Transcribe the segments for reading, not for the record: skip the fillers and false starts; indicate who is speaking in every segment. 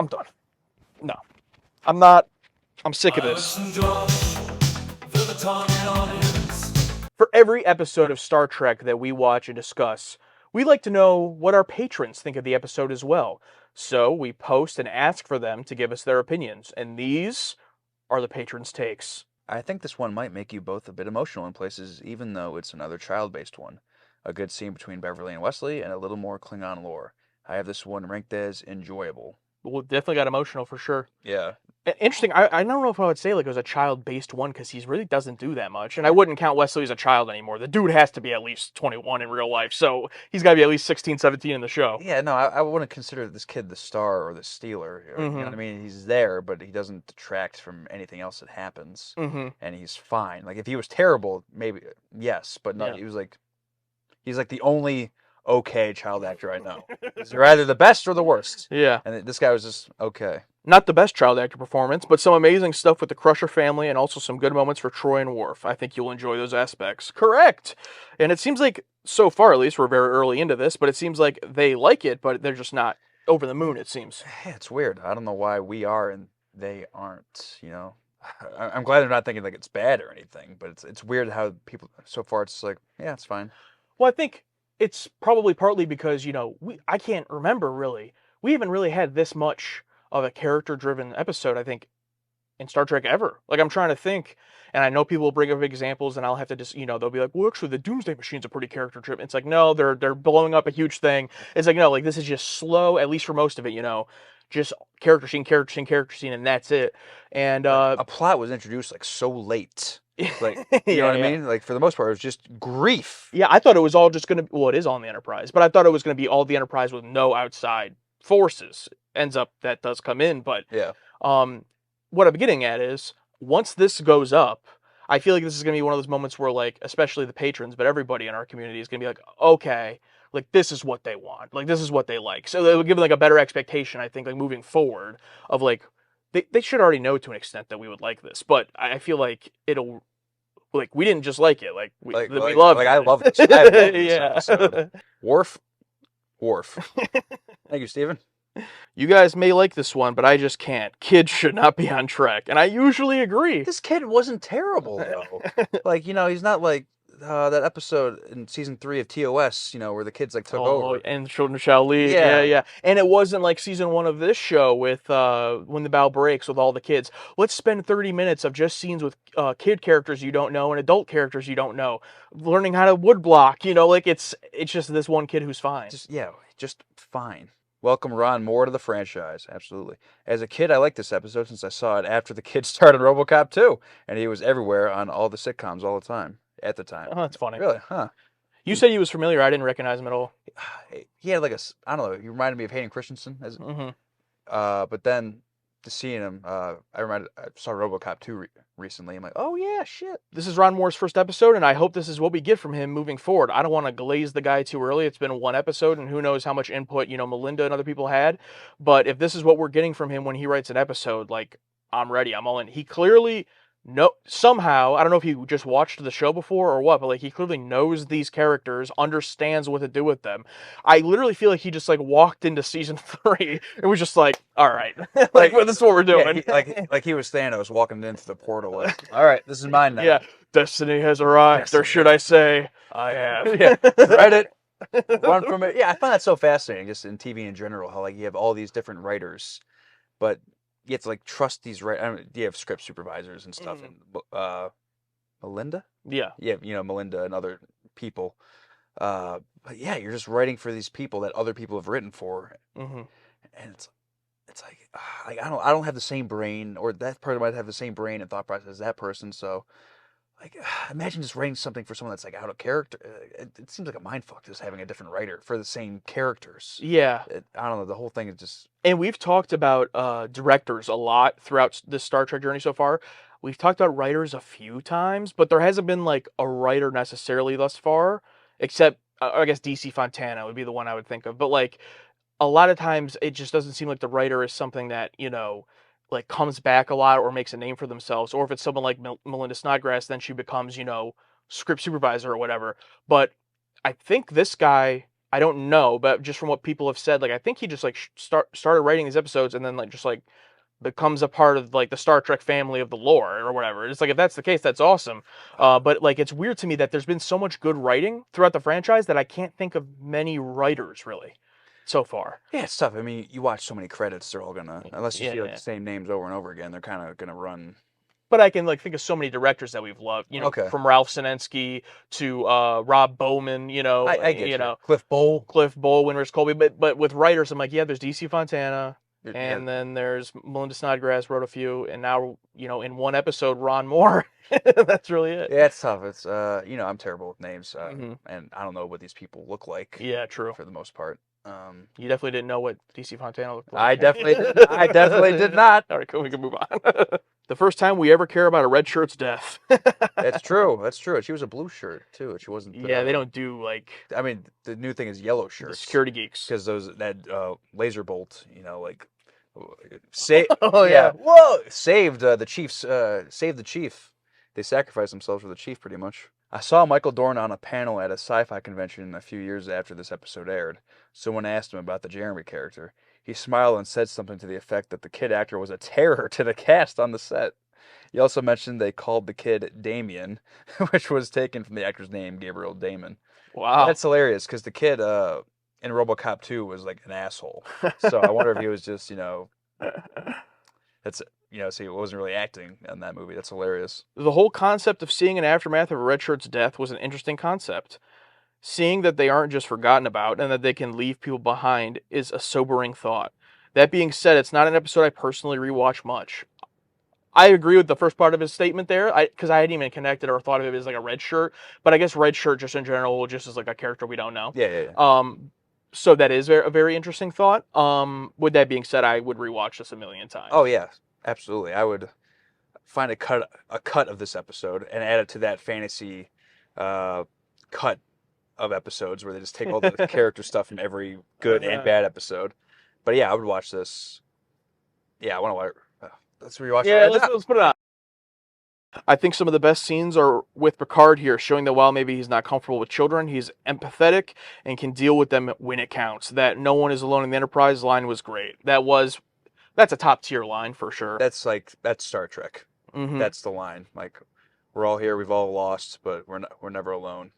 Speaker 1: I'm done. No, I'm not. I'm sick of this. For every episode of Star Trek that we watch and discuss, we like to know what our patrons think of the episode as well. So we post and ask for them to give us their opinions, and these are the patrons' takes.
Speaker 2: I think this one might make you both a bit emotional in places, even though it's another child-based one. A good scene between Beverly and Wesley, and a little more Klingon lore. I have this one ranked as enjoyable.
Speaker 1: Well, definitely got emotional for sure.
Speaker 2: Yeah.
Speaker 1: Interesting. I don't know if I would say like it was a child-based one because he really doesn't do that much, and I wouldn't count Wesley as a child anymore. The dude has to be at least 21 in real life, so he's got to be at least 16, 17 in the show.
Speaker 2: Yeah, no, I wouldn't consider this kid the star or the stealer. You know what I mean? He's there, but he doesn't detract from anything else that happens, and he's fine. Like if he was terrible, maybe yes, but no, he's like the only okay child actor I know. You're either the best or the worst.
Speaker 1: Yeah.
Speaker 2: And this guy was just okay.
Speaker 1: Not the best child actor performance, but some amazing stuff with the Crusher family and also some good moments for Troy and Worf. I think you'll enjoy those aspects. Correct. And it seems like, so far at least, we're very early into this, but it seems like they like it, but they're just not over the moon, it seems.
Speaker 2: Yeah, it's weird. I don't know why we are and they aren't, you know. I'm glad they're not thinking like it's bad or anything, but it's weird how people, so far it's like, yeah, it's fine.
Speaker 1: Well, I think it's probably partly because, I can't remember really. We haven't really had this much of a character-driven episode, I think, in Star Trek ever. Like, I'm trying to think, and I know people will bring up examples, and I'll have to just, they'll be like, well, actually, the Doomsday Machine's a pretty character-driven. It's like, no, they're blowing up a huge thing. It's like, no, like, this is just slow, at least for most of it, just character scene, and that's it. And
Speaker 2: a plot was introduced like so late. Like, you know what I mean? Like, for the most part, it was just grief.
Speaker 1: Yeah, I thought it was all just going to, well, it is on the Enterprise, but I thought it was going to be all the Enterprise with no outside forces. Ends up that does come in, but
Speaker 2: yeah.
Speaker 1: What I'm getting at is once this goes up, I feel like this is going to be one of those moments where, like, especially the patrons, but everybody in our community is going to be like, okay, like, this is what they want. Like, this is what they like. So they'll give like a better expectation, I think, like moving forward of like, they should already know to an extent that we would like this, but I feel like it'll, like, we didn't just like it. Like, we love it.
Speaker 2: Like, I love this. I love this
Speaker 1: yeah.
Speaker 2: episode. Worf. Thank you, Steven.
Speaker 1: You guys may like this one, but I just can't. Kids should not be on Trek, and I usually agree.
Speaker 2: This kid wasn't terrible, though. Like, he's not like that episode in season 3 of TOS, where the kids like took over.
Speaker 1: And Children shall lead. Yeah. And it wasn't like season 1 of this show with When the Bow Breaks with all the kids. Let's spend 30 minutes of just scenes with kid characters you don't know and adult characters you don't know, learning how to woodblock. Like it's just this one kid who's fine.
Speaker 2: Just fine. Welcome Ron Moore to the franchise. Absolutely. As a kid, I liked this episode since I saw it after the kids started RoboCop 2, and he was everywhere on all the sitcoms all the time. At the time.
Speaker 1: Oh, that's funny.
Speaker 2: Really? Huh.
Speaker 1: You said he was familiar. I didn't recognize him at all.
Speaker 2: He had like I don't know, he reminded me of Hayden Christensen. But then to seeing him, I saw RoboCop 2 recently. I'm like, oh yeah, shit.
Speaker 1: This is Ron Moore's first episode, and I hope this is what we get from him moving forward. I don't want to glaze the guy too early. It's been one episode, and who knows how much input, Melinda and other people had. But if this is what we're getting from him when he writes an episode, like, I'm ready. I'm all in. He clearly... somehow, I don't know if he just watched the show before or what, but like he clearly knows these characters, understands what to do with them. I literally feel like he just like walked into season 3 and was just like, all right, like well, this is what we're doing.
Speaker 2: Yeah, like he was Thanos walking into the portal. Like, all right, this is mine now.
Speaker 1: Yeah, destiny has arrived, or should I say, I have.
Speaker 2: Yeah, read it. Run from it. Yeah, I find that so fascinating, just in TV in general, how like you have all these different writers, but you have to like trust these you have script supervisors and stuff, and Melinda.
Speaker 1: Yeah,
Speaker 2: Melinda and other people. But yeah, you're just writing for these people that other people have written for, and it's like I don't have the same brain, or that person might have the same brain and thought process as that person. So like, imagine just writing something for someone that's like out of character. It seems like a mindfuck just having a different writer for the same characters.
Speaker 1: Yeah.
Speaker 2: I don't know. The whole thing is just...
Speaker 1: And we've talked about directors a lot throughout this Star Trek journey so far. We've talked about writers a few times, but there hasn't been like a writer necessarily thus far, except I guess DC Fontana would be the one I would think of. But like a lot of times it just doesn't seem like the writer is something that, like comes back a lot or makes a name for themselves. Or if it's someone like Melinda Snodgrass, then she becomes, script supervisor or whatever. But I think this guy, I don't know, but just from what people have said, like I think he just like started writing these episodes and then like just like becomes a part of like the Star Trek family of the lore or whatever. It's like if that's the case, that's awesome. But like it's weird to me that there's been so much good writing throughout the franchise that I can't think of many writers really so far.
Speaker 2: Yeah, it's tough. I mean, you watch so many credits, they're all gonna, unless you
Speaker 1: Yeah,
Speaker 2: see like
Speaker 1: yeah.
Speaker 2: the same names over and over again, they're kind of gonna run.
Speaker 1: But I can like think of so many directors that we've loved,
Speaker 2: Okay,
Speaker 1: from Ralph Sinensky to Rob Bowman,
Speaker 2: I get you. Cliff Bowl.
Speaker 1: Cliff Bole, Winters Colby. But with writers, I'm like, yeah, there's DC Fontana,
Speaker 2: Yeah,
Speaker 1: and then there's Melinda Snodgrass wrote a few, and now in one episode, Ron Moore. That's really it.
Speaker 2: yeah, it's tough. It's I'm terrible with names,
Speaker 1: Hmm.
Speaker 2: and I don't know what these people look like
Speaker 1: Yeah, true.
Speaker 2: for the most part. Um,
Speaker 1: You definitely didn't know what DC Fontana looked like.
Speaker 2: I definitely, I definitely did not.
Speaker 1: All right, cool. We can move on. The first time we ever care about a red shirt's death.
Speaker 2: That's true. That's true. She was a blue shirt too. She wasn't.
Speaker 1: Yeah, they don't do like
Speaker 2: I mean, the new thing is yellow
Speaker 1: the
Speaker 2: shirts
Speaker 1: security geeks.
Speaker 2: because that laser bolt, like say
Speaker 1: Oh
Speaker 2: yeah,
Speaker 1: yeah.
Speaker 2: whoa, saved the Chiefs. Saved the chief. They sacrificed themselves for the chief, pretty much. I saw Michael Dorn on a panel at a sci-fi convention a few years after this episode aired. Someone asked him about the Jeremy character. He smiled and said something to the effect that the kid actor was a terror to the cast on the set. He also mentioned they called the kid Damien, which was taken from the actor's name, Gabriel Damon.
Speaker 1: Wow.
Speaker 2: That's hilarious because the kid in RoboCop 2 was like an asshole. So I wonder if he was just, that's so he wasn't really acting in that movie. That's hilarious.
Speaker 1: The whole concept of seeing an aftermath of a red shirt's death was an interesting concept. Seeing that they aren't just forgotten about and that they can leave people behind is a sobering thought. That being said, it's not an episode I personally rewatch much. I agree with the first part of his statement there, because I hadn't even connected or thought of it as like a red shirt, but I guess red shirt just in general, just as like a character we don't know.
Speaker 2: Yeah, yeah, yeah.
Speaker 1: So that is a very interesting thought. With that being said, I would rewatch this a million times.
Speaker 2: Oh yeah, absolutely. I would find a cut of this episode and add it to that fantasy cut of episodes where they just take all the character stuff from every good and bad episode. But yeah, I would watch this. Yeah, I want to watch. Let's rewatch it
Speaker 1: Yeah,
Speaker 2: right
Speaker 1: let's,
Speaker 2: now.
Speaker 1: let's put it on. I think some of the best scenes are with Picard here, showing that while maybe he's not comfortable with children, he's empathetic and can deal with them when it counts. That no one is alone in the Enterprise line was great. That's a top tier line for sure.
Speaker 2: That's Star Trek.
Speaker 1: Hmm.
Speaker 2: That's the line. Like, we're all here, we've all lost, but we're never alone.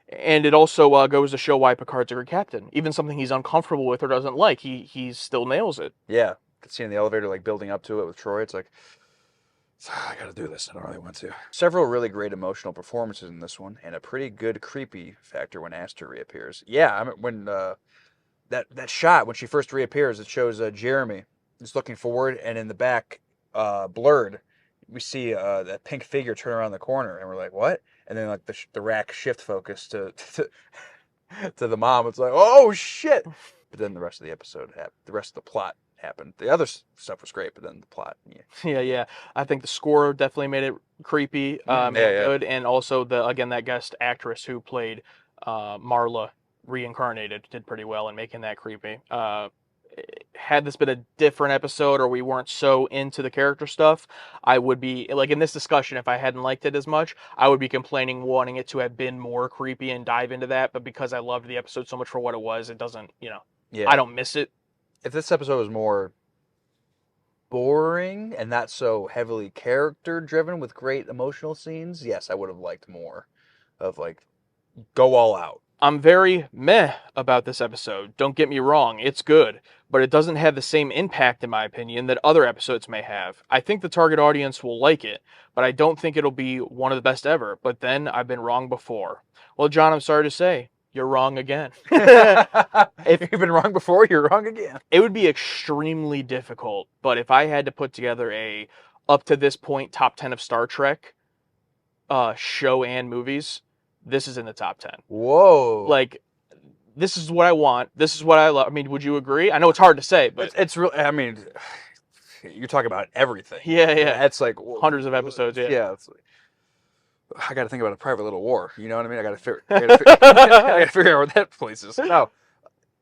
Speaker 1: And it also goes to show why Picard's a good captain. Even something he's uncomfortable with or doesn't like, he still nails it.
Speaker 2: Yeah, seeing the elevator like building up to it with Troy, it's like, I gotta do this. I don't really want to. Several really great emotional performances in this one, and a pretty good creepy factor when Aster reappears. Yeah, I mean, when that shot when she first reappears, it shows Jeremy just looking forward, and in the back, blurred, we see that pink figure turn around the corner, and we're like, what? And then like the rack shift focus to the mom. It's like, oh shit! But then the rest of the episode happened. The rest of the plot happened. The other stuff was great, but then the plot, yeah.
Speaker 1: Yeah. I think the score definitely made it creepy, made it good, and also that guest actress who played Marla reincarnated did pretty well in making that creepy. Had this been a different episode or we weren't so into the character stuff, I would be like in this discussion, if I hadn't liked it as much, I would be complaining, wanting it to have been more creepy and dive into that. But because I loved the episode so much for what it was, it doesn't,
Speaker 2: Yeah.
Speaker 1: I don't miss it.
Speaker 2: If this episode was more boring and not so heavily character driven with great emotional scenes, yes, I would have liked more of like go all out.
Speaker 1: I'm very meh about this episode. Don't get me wrong, it's good, but it doesn't have the same impact, in my opinion, that other episodes may have. I think the target audience will like it, but I don't think it'll be one of the best ever. But then I've been wrong before. Well, John, I'm sorry to say, you're wrong again.
Speaker 2: If you've been wrong before, you're wrong again.
Speaker 1: It would be extremely difficult, but if I had to put together a up to this point top 10 of Star Trek show and movies, this is in the top 10.
Speaker 2: Whoa.
Speaker 1: Like, this is what I want. This is what I love. I mean, would you agree? I know it's hard to say, but
Speaker 2: it's real. I mean, you're talking about everything.
Speaker 1: Yeah.
Speaker 2: That's like
Speaker 1: hundreds of episodes. Yeah.
Speaker 2: Yeah. It's like, I got to think about a private little war. You know what I mean? I got to figure out where that place is. No,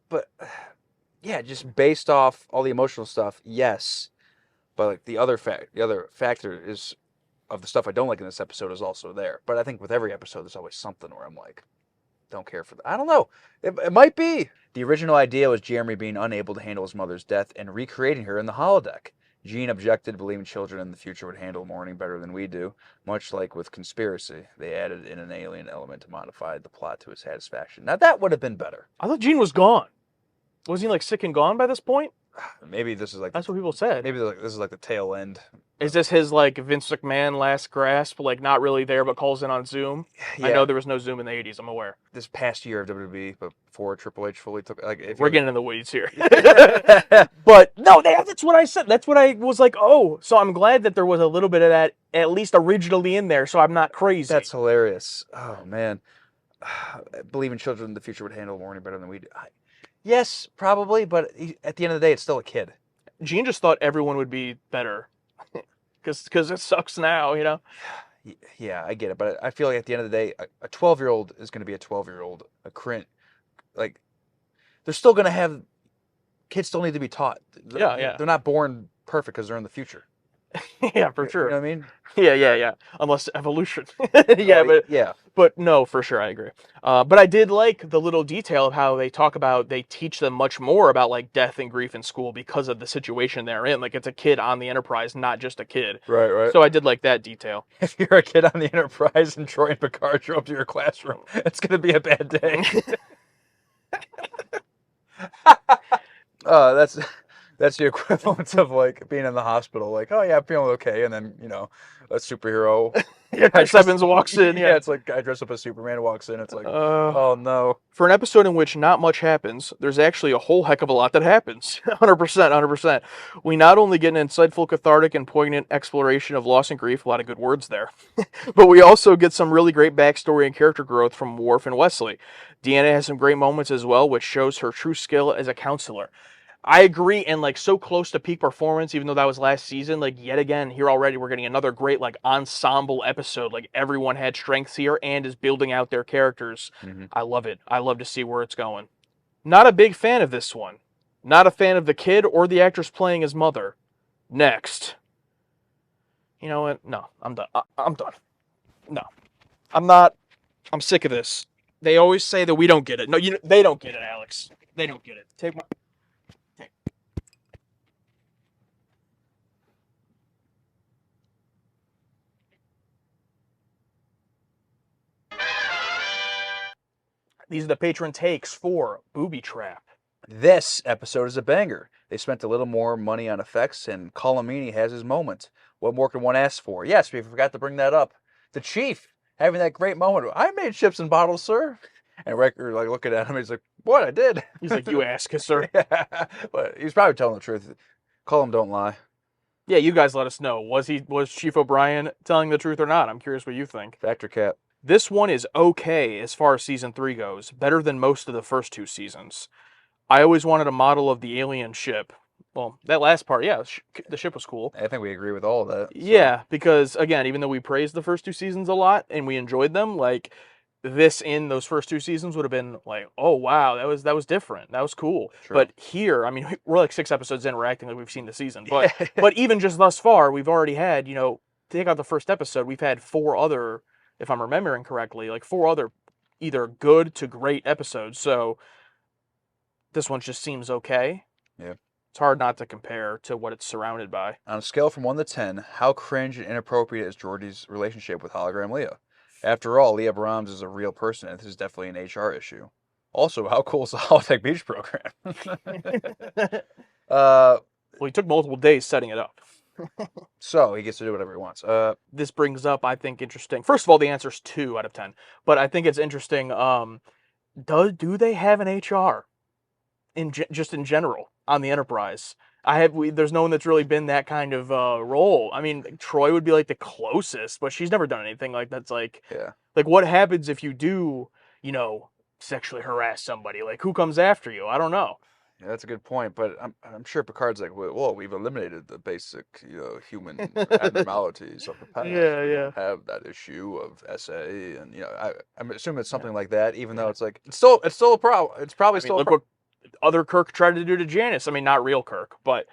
Speaker 2: but yeah, just based off all the emotional stuff, yes. But like the other factor is of the stuff I don't like in this episode is also there. But I think with every episode, there's always something where I'm like, don't care for that. I don't know. It might be. The original idea was Jeremy being unable to handle his mother's death and recreating her in the holodeck. Gene objected, believing children in the future would handle mourning better than we do. Much like with Conspiracy, they added in an alien element to modify the plot to his satisfaction. Now that would have been better.
Speaker 1: I thought Gene was gone. Was he like sick and gone by this point?
Speaker 2: Maybe this is like
Speaker 1: That's what people said.
Speaker 2: maybe this is like the tail end.
Speaker 1: Is this his like Vince McMahon last grasp, like not really there but calls in on Zoom?
Speaker 2: Yeah.
Speaker 1: I know there was no Zoom in the 80s, I'm aware.
Speaker 2: This past year of WWE, but before Triple H fully took, like, if
Speaker 1: We're
Speaker 2: you-
Speaker 1: getting in the weeds here. But no, that's what I said. That's what I was like, oh, so I'm glad that there was a little bit of that at least originally in there, so I'm not crazy.
Speaker 2: That's hilarious. Oh man, believing children in the future would handle mourning better than we do. Yes, probably, but at the end of the day, it's still a kid.
Speaker 1: Gene just thought everyone would be better. Because it sucks now, you know?
Speaker 2: Yeah, I get it, but I feel like at the end of the day, a 12-year-old is going to be a 12-year-old. A current, like, they're still going to have, kids still need to be taught.
Speaker 1: Yeah.
Speaker 2: They're not born perfect because they're in the future.
Speaker 1: Yeah, for sure.
Speaker 2: You know what I mean?
Speaker 1: Yeah. Unless evolution. Yeah, but no, for sure, I agree. But I did like the little detail of how they teach them much more about like death and grief in school because of the situation they're in. Like it's a kid on the Enterprise, not just a kid.
Speaker 2: Right.
Speaker 1: So I did like that detail.
Speaker 2: If you're a kid on the Enterprise and Troy and Picard show up to your classroom, it's going to be a bad day. That's the equivalent of like being in the hospital, like, oh yeah, I'm feeling okay, and then a superhero.
Speaker 1: Yeah, Chris Evans walks in. Yeah,
Speaker 2: it's like guy dressed up as Superman walks in. It's like, oh no.
Speaker 1: For an episode in which not much happens, there's actually a whole heck of a lot that happens. 100%. We not only get an insightful, cathartic, and poignant exploration of loss and grief, a lot of good words there, but we also get some really great backstory and character growth from Worf and Wesley. Deanna has some great moments as well, which shows her true skill as a counselor. I agree, and like so close to peak performance, even though that was last season, like yet again, here already we're getting another great like ensemble episode. Like everyone had strengths here and is building out their characters.
Speaker 2: Mm-hmm.
Speaker 1: I love it. I love to see where it's going. Not a big fan of this one. Not a fan of the kid or the actress playing his mother. Next. You know what? No, I'm done. I'm done. No. I'm not. I'm sick of this. They always say that we don't get it. No, they don't get it, Alex. They don't get it. Take my... These are the patron takes for Booby Trap.
Speaker 2: This episode is a banger. They spent a little more money on effects, and Colomini has his moment. What more can one ask for? Yes, we forgot to bring that up. The Chief having that great moment. I made ships and bottles, sir. And Riker like looking at him, he's like, "What? I did."
Speaker 1: He's like, "You ask, sir."
Speaker 2: Yeah. But he's probably telling the truth. Colum don't lie.
Speaker 1: Yeah, you guys let us know. Was Chief O'Brien telling the truth or not? I'm curious what you think.
Speaker 2: Factor cap.
Speaker 1: This one is okay as far as season 3 goes, better than most of the first 2 seasons. I always wanted a model of the alien ship. Well, that last part, yeah, the ship was cool.
Speaker 2: I think we agree with all of that.
Speaker 1: So. Yeah, because again, even though we praised the first 2 seasons a lot and we enjoyed them, like this in those first 2 seasons would have been like, oh wow, that was different. That was cool. Sure. But here, I mean, we're like 6 episodes in, we're acting like we've seen the season. But but even just thus far, we've already had, take out the first episode, we've had 4 other, if I'm remembering correctly, like 4 other either good to great episodes. So this one just seems okay.
Speaker 2: Yeah.
Speaker 1: It's hard not to compare to what it's surrounded by.
Speaker 2: On a scale from 1 to 10, how cringe and inappropriate is Geordi's relationship with hologram Leah? After all, Leah Brahms is a real person, and this is definitely an HR issue. Also, how cool is the Holodeck Beach program?
Speaker 1: Well, he took multiple days setting it up.
Speaker 2: So he gets to do whatever he wants.
Speaker 1: This brings up, I think, interesting. First of all, the answer is 2 out of 10. But I think it's interesting. Do they have an HR just in general on the Enterprise? There's no one that's really been that kind of role. I mean, Troy would be like the closest, but she's never done anything like that's like.
Speaker 2: Yeah.
Speaker 1: Like, what happens if you do, sexually harass somebody? Like, who comes after you? I don't know.
Speaker 2: Yeah, that's a good point, but I'm sure Picard's like, well, we've eliminated the basic, human abnormalities of the past.
Speaker 1: Yeah.
Speaker 2: We don't have that issue of SA, and I'm assuming it's something like that. Even though it's like it's still a problem. It's probably still.
Speaker 1: Look what other Kirk tried to do to Janice. I mean, not real Kirk, but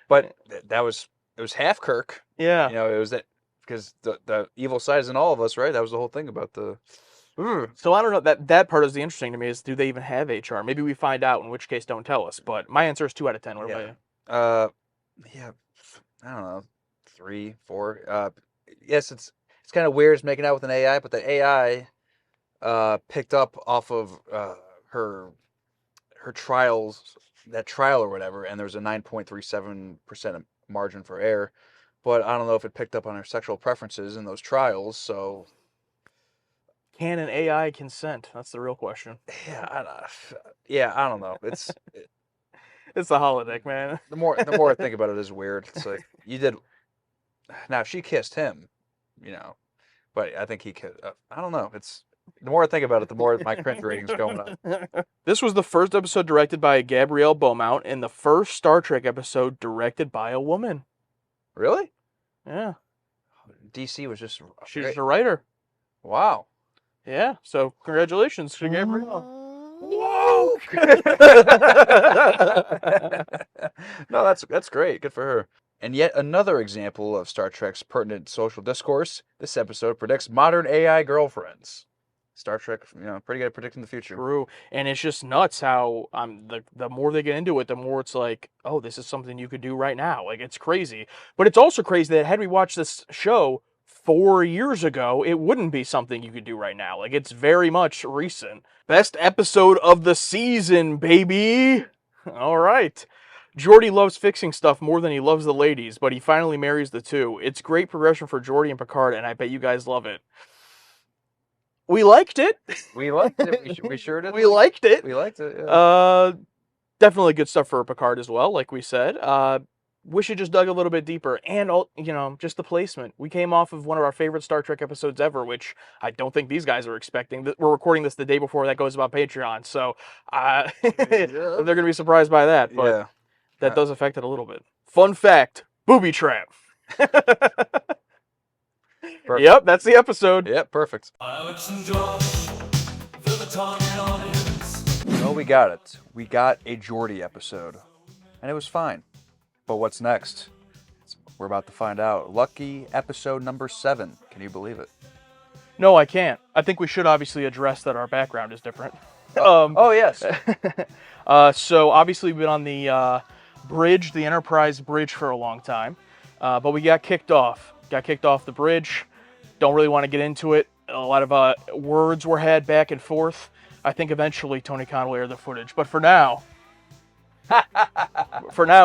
Speaker 2: it was half Kirk.
Speaker 1: Yeah.
Speaker 2: It was that because the evil side is in all of us, right? That was the whole thing about the
Speaker 1: So I don't know, that part is the interesting to me, is do they even have HR? Maybe we find out, in which case don't tell us. But my answer is 2 out of 10. What about you?
Speaker 2: Yeah, I don't know, 3, 4. Yes, it's kind of weird it's making out with an AI, but the AI picked up off of her trials, that trial or whatever, and there was a 9.37% margin for error. But I don't know if it picked up on her sexual preferences in those trials. So
Speaker 1: Can an AI consent? That's the real question.
Speaker 2: I don't know.
Speaker 1: It's the holodeck, man.
Speaker 2: The more I think about it, is weird. It's like, you did. Now she kissed him, you know, but I think he could. I don't know. It's the more I think about it, the more my cringe rating's going up.
Speaker 1: This was the first episode directed by Gabrielle Beaumont, and the first Star Trek episode directed by a woman.
Speaker 2: Really?
Speaker 1: Yeah.
Speaker 2: DC was just.
Speaker 1: She's just a writer.
Speaker 2: Wow.
Speaker 1: Yeah. So congratulations to Gabrielle.
Speaker 2: Whoa! No, that's great. Good for her. And yet another example of Star Trek's pertinent social discourse. This episode predicts modern AI girlfriends. Star Trek, pretty good at predicting the future.
Speaker 1: True. And it's just nuts how the more they get into it, the more it's like, oh, this is something you could do right now. Like, it's crazy. But it's also crazy that had we watched this show 4 years ago, it wouldn't be something you could do right now. Like, it's very much recent. Best episode of the season, baby. All right. Geordi loves fixing stuff more than he loves the ladies, but he finally marries the two. It's great progression for Geordi and Picard, and I bet you guys love it. We liked it.
Speaker 2: We liked it. We sure did.
Speaker 1: We liked it.
Speaker 2: We liked it. Yeah.
Speaker 1: Definitely good stuff for Picard as well, like we said. Wish it just dug a little bit deeper, and just the placement. We came off of one of our favorite Star Trek episodes ever, which I don't think these guys are expecting. We're recording this the day before that goes about Patreon, so they're gonna be surprised by that. But that does affect it a little bit. Fun fact: booby trap.
Speaker 2: Perfect.
Speaker 1: Yep, that's the episode.
Speaker 2: Yep, perfect.
Speaker 3: Alex and Josh, the target audience.
Speaker 2: Well, we got it. We got a Geordi episode, and it was fine. But what's next? We're about to find out. Lucky episode number 7. Can you believe it?
Speaker 1: No, I can't. I think we should obviously address that our background is different.
Speaker 2: Oh, yes.
Speaker 1: So obviously we've been on the bridge, the Enterprise bridge, for a long time. But we got kicked off. Got kicked off the bridge. Don't really want to get into it. A lot of words were had back and forth. I think eventually Tony Khan will air the footage. But for now,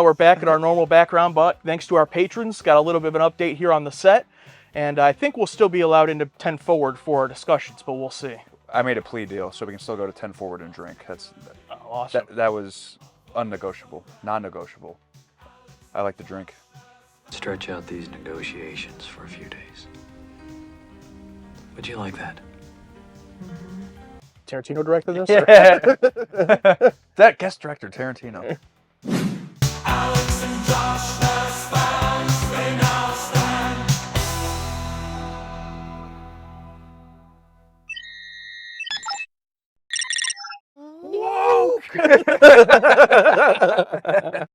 Speaker 1: we're back at our normal background. But thanks to our patrons, got a little bit of an update here on the set. And I think we'll still be allowed into 10 forward for our discussions, but we'll see.
Speaker 2: I made a plea deal, so we can still go to 10 forward and drink. That's
Speaker 1: awesome.
Speaker 2: That was unnegotiable, non-negotiable. I like to drink.
Speaker 3: Stretch out these negotiations for a few days. Would you like that?
Speaker 1: Tarantino directed this?
Speaker 2: Yeah. That guest director, Tarantino.
Speaker 3: Alex and Josh, best fans, they now stand.
Speaker 1: Whoa!